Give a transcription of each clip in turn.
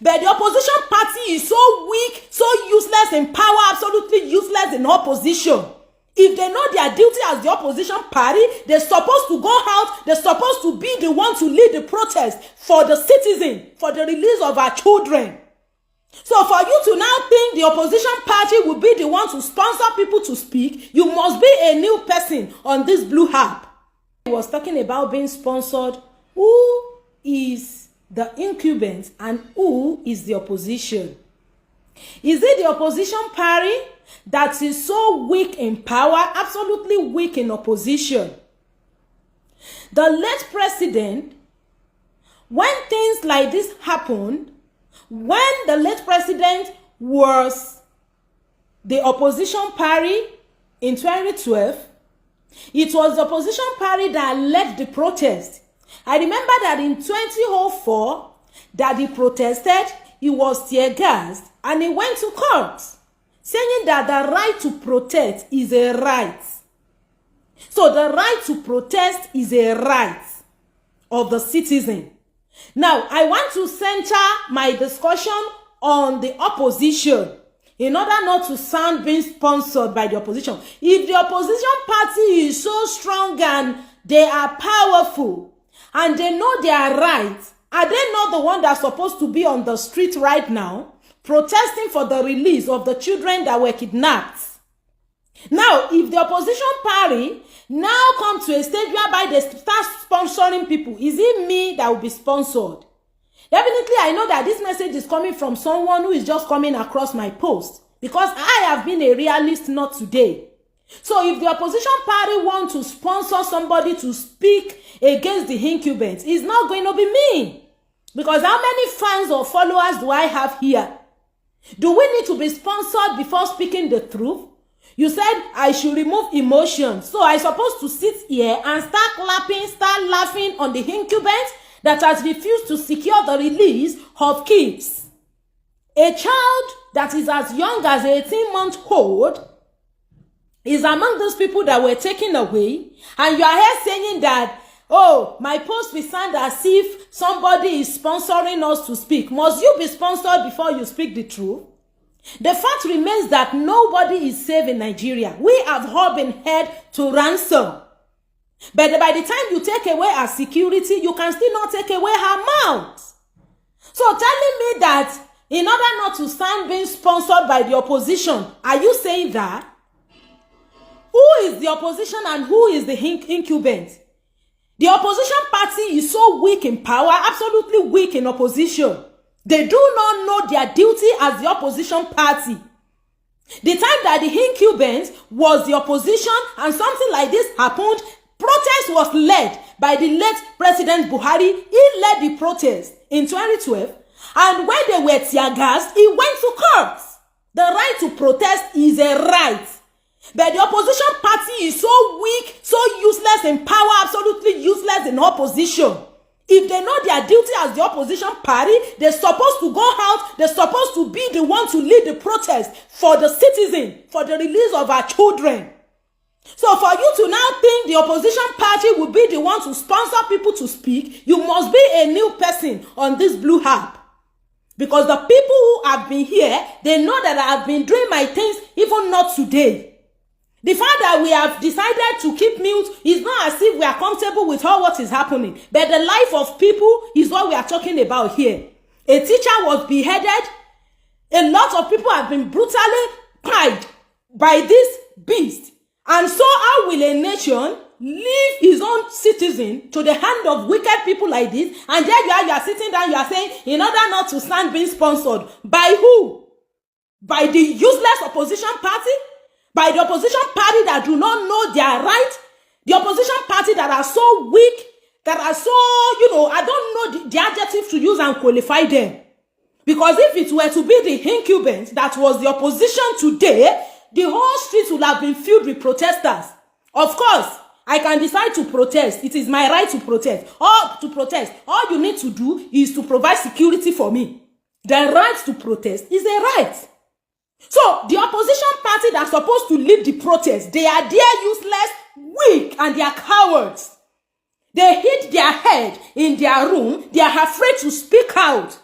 But the opposition party is so weak, so useless in power, absolutely useless in opposition. If they know their duty as the opposition party, they're supposed to go out, they're supposed to be the one to lead the protest for the citizen, for the release of our children. So for you to now think the opposition party will be the one to sponsor people to speak, you must be a new person on this blue app. He was talking about being sponsored. Who is the incumbent and who is the opposition? Is it the opposition party that is so weak in power, absolutely weak in opposition? The late president, when things like this happened, when the late president was the opposition party in 2012, it was the opposition party that led the protest. I remember that in 2004, that he protested, he was tear gassed, and he went to court, saying that the right to protest is a right. So the right to protest is a right of the citizen. Now, I want to center my discussion on the opposition in order not to sound being sponsored by the opposition. If the opposition party is so strong and they are powerful and they know their rights, are they not the one that's supposed to be on the street right now protesting for the release of the children that were kidnapped? Now, if the opposition party now come to a stage whereby they start sponsoring people, is it me that will be sponsored? Definitely, I know that this message is coming from someone who is just coming across my post, because I have been a realist not today. So if the opposition party want to sponsor somebody to speak against the incumbents, it's not going to be me. Because how many fans or followers do I have here? Do we need to be sponsored before speaking the truth? You said I should remove emotions. So I supposed to sit here and start laughing on the incumbent that has refused to secure the release of kids. A child that is as young as 18 months old is among those people that were taken away. And you are here saying that, oh, my post will sound as if somebody is sponsoring us to speak. Must you be sponsored before you speak the truth? The fact remains that nobody is safe in Nigeria. We have all been held to ransom. But by the time you take away our security, you can still not take away her mouth. So telling me that in order not to stand being sponsored by the opposition, are you saying that? Who is the opposition and who is the incumbent? The opposition party is so weak in power, absolutely weak in opposition. They do not know their duty as the opposition party. The time that the incumbent was the opposition and something like this happened, protest was led by the late President Buhari. He led the protest in 2012, and when they were tear gassed, he went to court. The right to protest is a right. But the opposition party is so weak, so useless in power, absolutely useless in opposition. If they know their duty as the opposition party, they're supposed to go out, they're supposed to be the one to lead the protest for the citizen, for the release of our children. So for you to now think the opposition party will be the one to sponsor people to speak, you must be a new person on this blue app. Because the people who have been here, they know that I have been doing my things even not today. The fact that we have decided to keep mute is not as if we are comfortable with all what is happening. But the life of people is what we are talking about here. A teacher was beheaded. A lot of people have been brutally killed by this beast. And so how will a nation leave his own citizen to the hand of wicked people like this? And there you are sitting down, you are saying, in order not to stand being sponsored. By who? By the useless opposition party? By the opposition party that do not know their right? The opposition party that are so weak, that are so, I don't know the adjective to use and qualify them. Because if it were to be the incumbent that was the opposition today, the whole street would have been filled with protesters. Of course, I can decide to protest. It is my right to protest. All you need to do is to provide security for me. The right to protest is a right. So, the opposition party that's supposed to lead the protest, they are there useless, weak, and they are cowards. They hid their head in their room. They are afraid to speak out.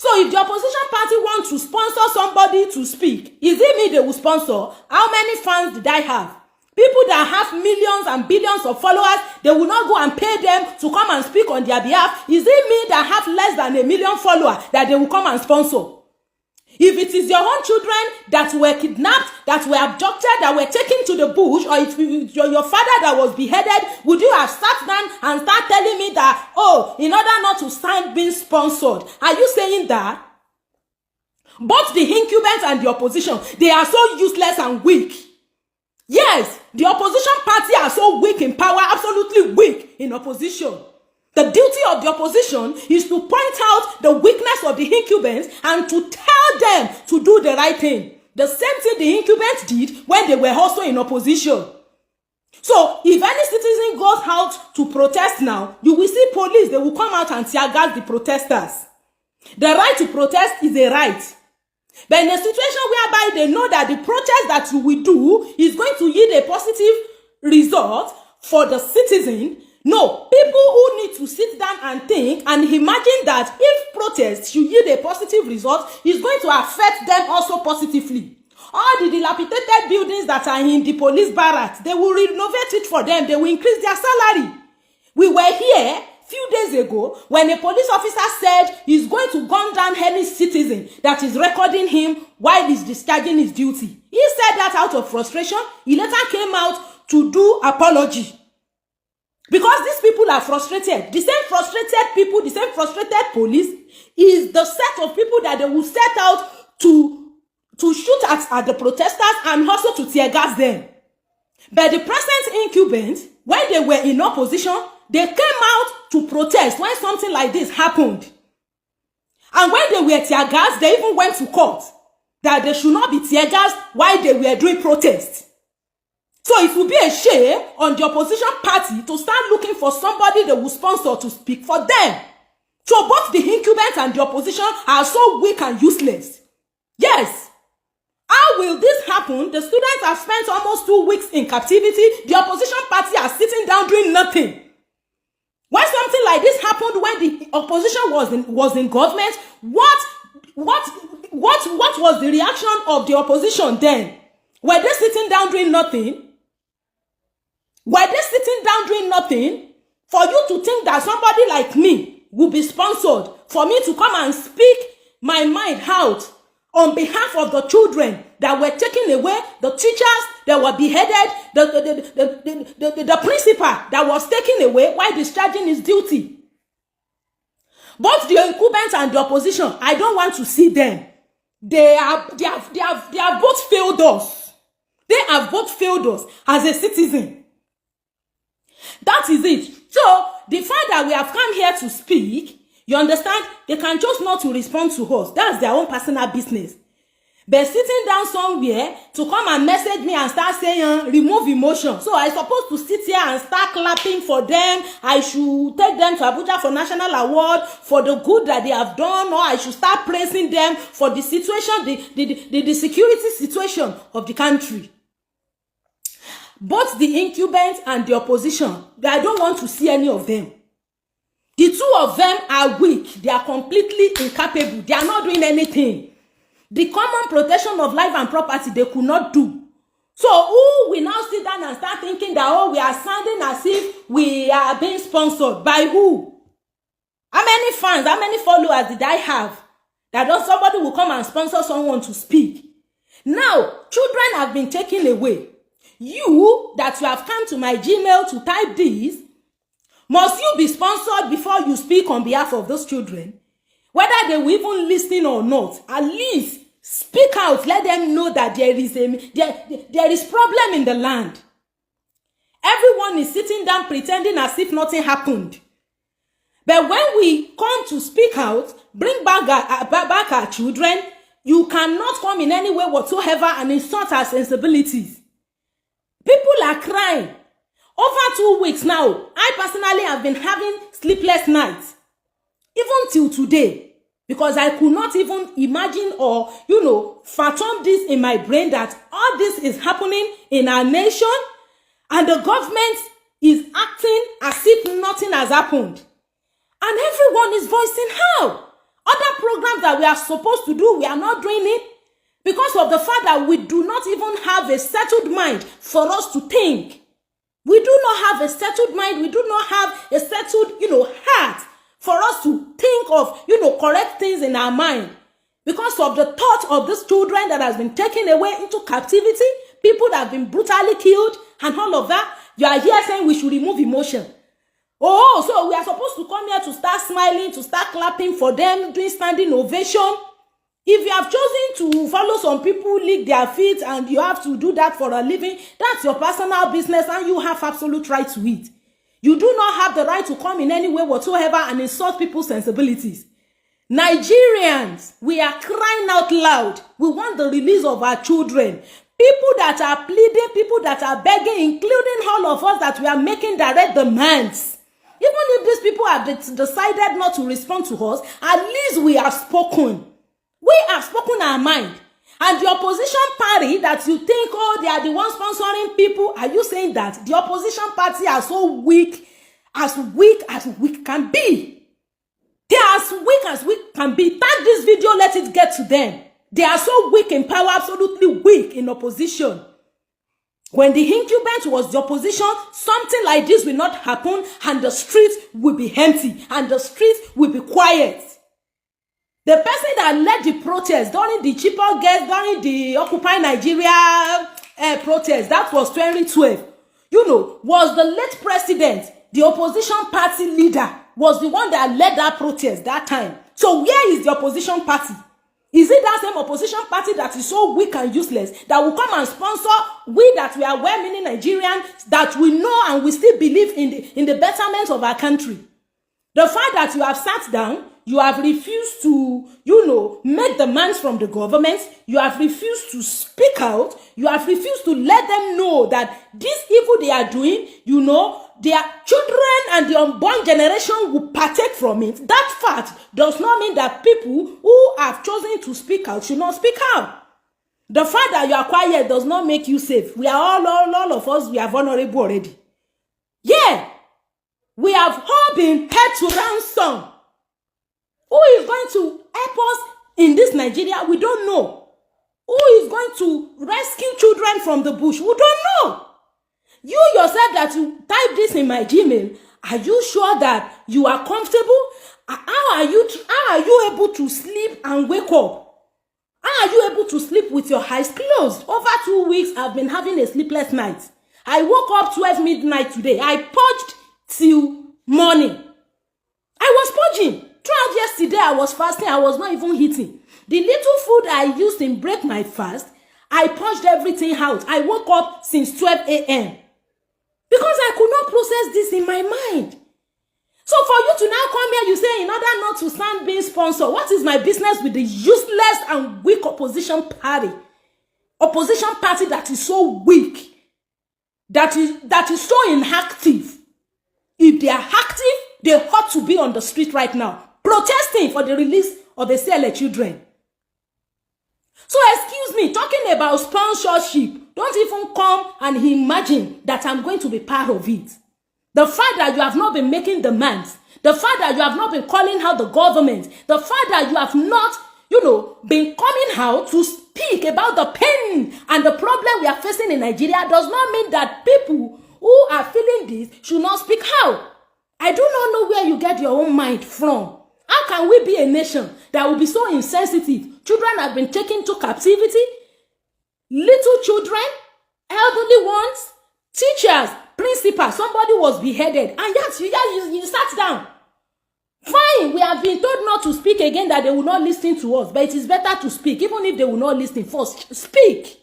So if the opposition party wants to sponsor somebody to speak, is it me they will sponsor? How many fans did I have? People that have millions and billions of followers, they will not go and pay them to come and speak on their behalf. Is it me that have less than 1 million followers that they will come and sponsor? If it is your own children that were kidnapped, that were abducted, that were taken to the bush, or if your father that was beheaded, would you have sat down and start telling me that, oh, in order not to stand being sponsored? Are you saying that? Both the incumbents and the opposition, they are so useless and weak. Yes, the opposition party are so weak in power, absolutely weak in opposition. The duty of the opposition is to point out the weakness of the incumbents and to tell them to do the right thing. The same thing the incumbents did when they were also in opposition. So, if any citizen goes out to protest now, you will see police, they will come out and tear gas the protesters. The right to protest is a right. But in a situation whereby they know that the protest that you will do is going to yield a positive result for the citizen, no, people who need to sit down and think and imagine that if protest should yield a positive result, is going to affect them also positively. All the dilapidated buildings that are in the police barracks, they will renovate it for them. They will increase their salary. We were here few days ago when a police officer said he's going to gun down any citizen that is recording him while he's discharging his duty. He said that out of frustration. He later came out to do apology. Because these people are frustrated. The same frustrated people, the same frustrated police is the set of people that they will set out to shoot at the protesters and also to tear gas them. But the present incumbents, when they were in opposition, they came out to protest when something like this happened. And when they were tear gas, they even went to court that they should not be tear gas while they were doing protest. So it will be a shame on the opposition party to start looking for somebody they will sponsor to speak for them. So both the incumbents and the opposition are so weak and useless. Yes. How will this happen? The students have spent almost 2 weeks in captivity. The opposition party are sitting down doing nothing. When something like this happened, when the opposition was in government, what was the reaction of the opposition then? Were they sitting down doing nothing? Were they sitting down doing nothing? For you to think that somebody like me will be sponsored for me to come and speak my mind out on behalf of the children that were taken away, the teachers that were beheaded, the principal that was taken away while discharging his duty. Both the incumbents and the opposition, I don't want to see them. They have both failed us. They have both failed us as a citizen. That is it. So, the fact that we have come here to speak, you understand, they can just not to respond to us. That's their own personal business. But sitting down somewhere to come and message me and start saying, remove emotion. So, I'm supposed to sit here and start clapping for them. I should take them to Abuja for national award for the good that they have done, or I should start praising them for the situation, the security situation of the country. Both the incumbents and the opposition, I don't want to see any of them. The two of them are weak. They are completely incapable. They are not doing anything. The common protection of life and property, they could not do. So who will now sit down and start thinking that, oh, we are sounding as if we are being sponsored? By who? How many fans, how many followers did I have? That somebody will come and sponsor someone to speak. Now, children have been taken away. You, that you have come to my Gmail to type this, must you be sponsored before you speak on behalf of those children? Whether they will even listen or not, at least speak out. Let them know that there is problem in the land. Everyone is sitting down pretending as if nothing happened. But when we come to speak out, bring back our children, you cannot come in any way whatsoever and insult our sensibilities. People are crying. Over 2 weeks now, I personally have been having sleepless nights. Even till today. Because I could not even imagine or, fathom this in my brain that all this is happening in our nation and the government is acting as if nothing has happened. And everyone is voicing how. Other programs that we are supposed to do, we are not doing it because of the fact that we do not even have a settled mind for us to think. We do not have a settled mind. We do not have a settled, heart for us to think of, correct things in our mind. Because of the thought of these children that has been taken away into captivity, people that have been brutally killed and all of that, you are here saying we should remove emotion. Oh, so we are supposed to come here to start smiling, to start clapping for them, doing standing ovation. If you have chosen to follow some people, lick their feet, and you have to do that for a living, that's your personal business and you have absolute right to it. You do not have the right to come in any way whatsoever and insult people's sensibilities. Nigerians, we are crying out loud. We want the release of our children. People that are pleading, people that are begging, including all of us that we are making direct demands. Even if these people have decided not to respond to us, at least we have spoken. We have spoken our mind. And the opposition party that you think, they are the ones sponsoring people, are you saying that the opposition party are so weak as weak can be? They are as weak can be. Tag this video, let it get to them. They are so weak in power, absolutely weak in opposition. When the incumbent was the opposition, something like this will not happen and the streets will be empty and the streets will be quiet. The person that led the protest during the cheaper gas, during the Occupy Nigeria protest, that was 2012, was the late president, the opposition party leader, was the one that led that protest that time. So where is the opposition party? Is it that same opposition party that is so weak and useless that will come and sponsor we that we are well-meaning Nigerians that we know and we still believe in the betterment of our country? The fact that you have sat down, you have refused to, make demands from the government, you have refused to speak out, you have refused to let them know that this evil they are doing, their children and the unborn generation will partake from it. That fact does not mean that people who have chosen to speak out should not speak out. The fact that you are quiet does not make you safe. We are all of us, we are vulnerable already. Yeah, we have all been held to ransom. Who is going to help us in this Nigeria? We don't know. Who is going to rescue children from the bush? We don't know. You yourself that you type this in my Gmail, are you sure that you are comfortable? How are you able to sleep and wake up? How are you able to sleep with your eyes closed? Over 2 weeks, I've been having a sleepless night. I woke up 12 midnight today. I purged till morning. I was purging. Throughout yesterday, I was fasting. I was not even eating. The little food I used in break my fast, I purged everything out. I woke up since 12 a.m. because I could not process this in my mind. So for you to now come here, you say, in order not to stand being sponsored, what is my business with the useless and weak opposition party? Opposition party that is so weak, that is so inactive. If they are active, they ought to be on the street right now, protesting for the release of the CLA children. So excuse me, talking about sponsorship, don't even come and imagine that I'm going to be part of it. The fact that you have not been making demands, the fact that you have not been calling out the government, the fact that you have not, been coming out to speak about the pain and the problem we are facing in Nigeria does not mean that people who are feeling this should not speak out. I do not know where you get your own mind from. How can we be a nation that will be so insensitive? Children have been taken to captivity. Little children, elderly ones, teachers, principals, somebody was beheaded. And yet you sat down. Fine, we have been told not to speak again, that they will not listen to us. But it is better to speak. Even if they will not listen, first speak.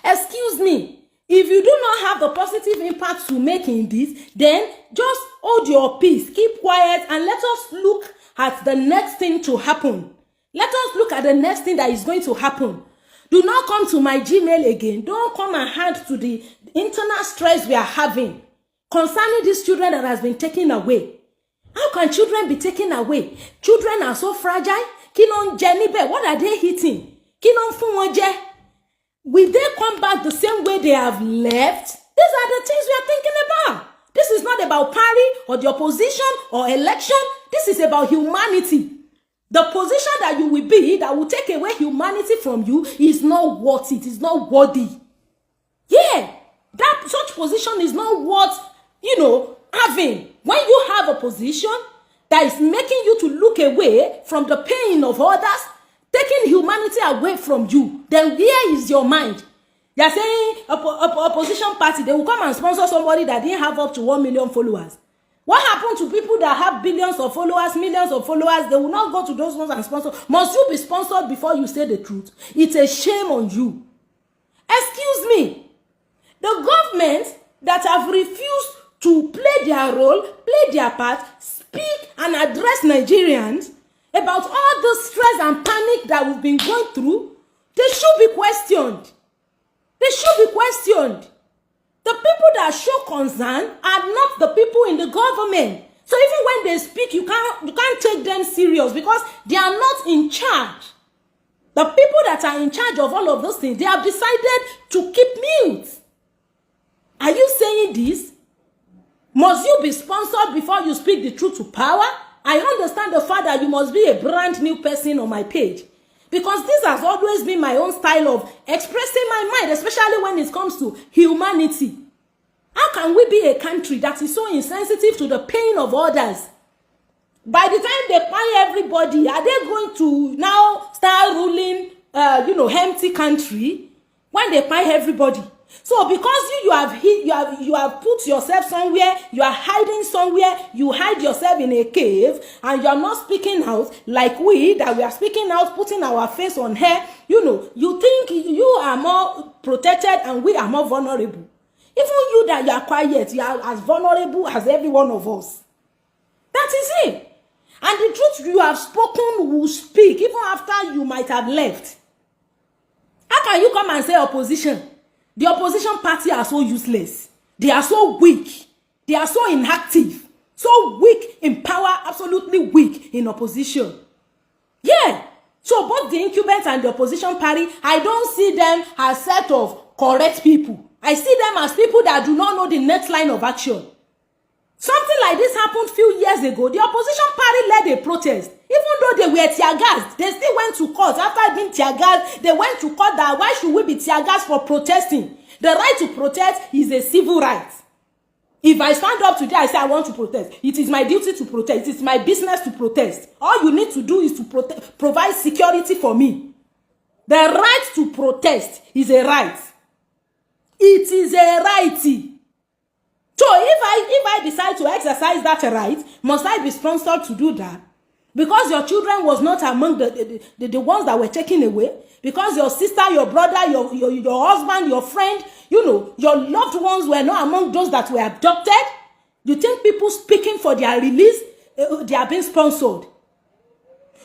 Excuse me. If you do not have the positive impact to make in this, then just hold your peace, keep quiet, and let us look at the next thing to happen. Let us look at the next thing that is going to happen. Do not come to my Gmail again. Don't come and add to the internal stress we are having concerning these children that has been taken away. How can children be taken away? Children are so fragile. What are they eating? Will they come back the same way they have left? These are the things we are thinking about. This is not about party or the opposition or election. This is about humanity. The position that you will be, that will take away humanity from you, is not worth it. It's not worthy. Yeah, that such position is not worth, having. When you have a position that is making you to look away from the pain of others, taking humanity away from you, then where is your mind? They are saying opposition party, they will come and sponsor somebody that didn't have up to 1 million followers. What happened to people that have billions of followers, millions of followers? They will not go to those ones and sponsor. Must you be sponsored before you say the truth? It's a shame on you. Excuse me. The government that have refused to play their role, play their part, speak and address Nigerians about all the stress and panic that we've been going through, they should be questioned. They should be questioned. The people that show concern are not the people in the government. So even when they speak, you can't take them serious because they are not in charge. The people that are in charge of all of those things, they have decided to keep mute. Are you saying this? Must you be sponsored before you speak the truth to power? I understand the fact that you must be a brand new person on my page, because this has always been my own style of expressing my mind, especially when it comes to humanity. How can we be a country that is so insensitive to the pain of others? By the time they buy everybody, are they going to now start ruling, empty country when they buy everybody? So because you have put yourself somewhere, you are hiding somewhere, you hide yourself in a cave, and you are not speaking out like we are speaking out, putting our face on her. You think you are more protected and we are more vulnerable. Even you that you are quiet, you are as vulnerable as every one of us. That is it. And the truth you have spoken will speak even after you might have left. How can you come and say opposition? The opposition party are so useless. They are so weak. They are so inactive. So weak in power, absolutely weak in opposition. Yeah. So both the incumbents and the opposition party, I don't see them as set of correct people. I see them as people that do not know the next line of action. Something like this happened a few years ago. The opposition party led a protest. Even though they were tear gassed, they still went to court. After being tear gassed, they went to court that why should we be tear gassed for protesting? The right to protest is a civil right. If I stand up today, I say I want to protest. It is my duty to protest. It is my business to protest. All you need to do is to provide security for me. The right to protest is a right. It is a right. So if I decide to exercise that right, must I be sponsored to do that? Because your children was not among the ones that were taken away? Because your sister, your brother, your husband, your friend, your loved ones were not among those that were abducted? You think people speaking for their release, they are being sponsored?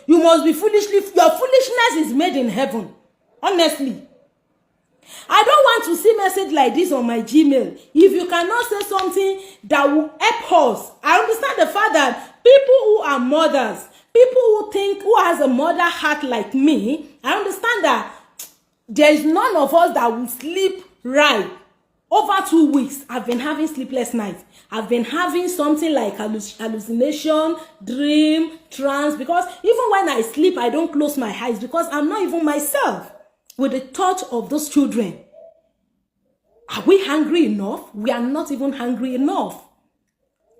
You must be your foolishness is made in heaven. Honestly. I don't want to see message like this on my Gmail. If you cannot say something that will help us, I understand the fact that people who are mothers, people who has a mother heart like me, I understand that there is none of us that will sleep right. Over 2 weeks, I've been having sleepless nights. I've been having something like hallucination, dream, trance, because even when I sleep, I don't close my eyes because I'm not even myself. With the thought of those children. Are we hungry enough? We are not even hungry enough.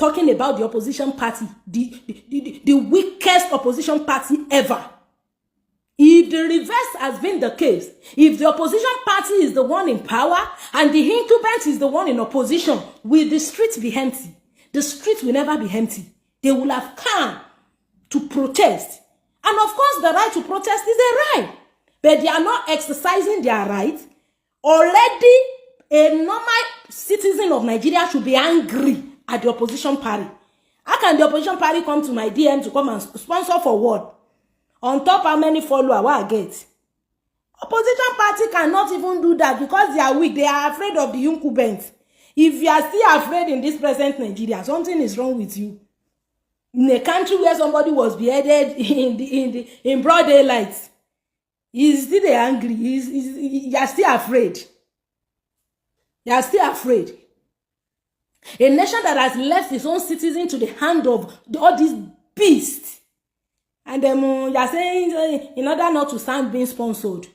Talking about the opposition party, the weakest opposition party ever. If the reverse has been the case, if the opposition party is the one in power and the incumbent is the one in opposition, will the streets be empty? The streets will never be empty. They will have come to protest. And of course, the right to protest is a right. But they are not exercising their right. Already, a normal citizen of Nigeria should be angry at the opposition party. How can the opposition party come to my DM to come and sponsor for what? On top how many followers what I get? Opposition party cannot even do that because they are weak. They are afraid of the incumbents. If you are still afraid in this present Nigeria, something is wrong with you. In a country where somebody was beheaded in broad daylight, he's still angry. You are still afraid. You are still afraid. A nation that has left its own citizens to the hand of all these beasts. And you are saying in order not to sound being sponsored.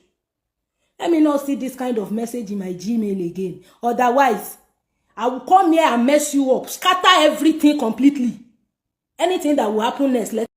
Let me not see this kind of message in my Gmail again. Otherwise, I will come here and mess you up, scatter everything completely. Anything that will happen next, let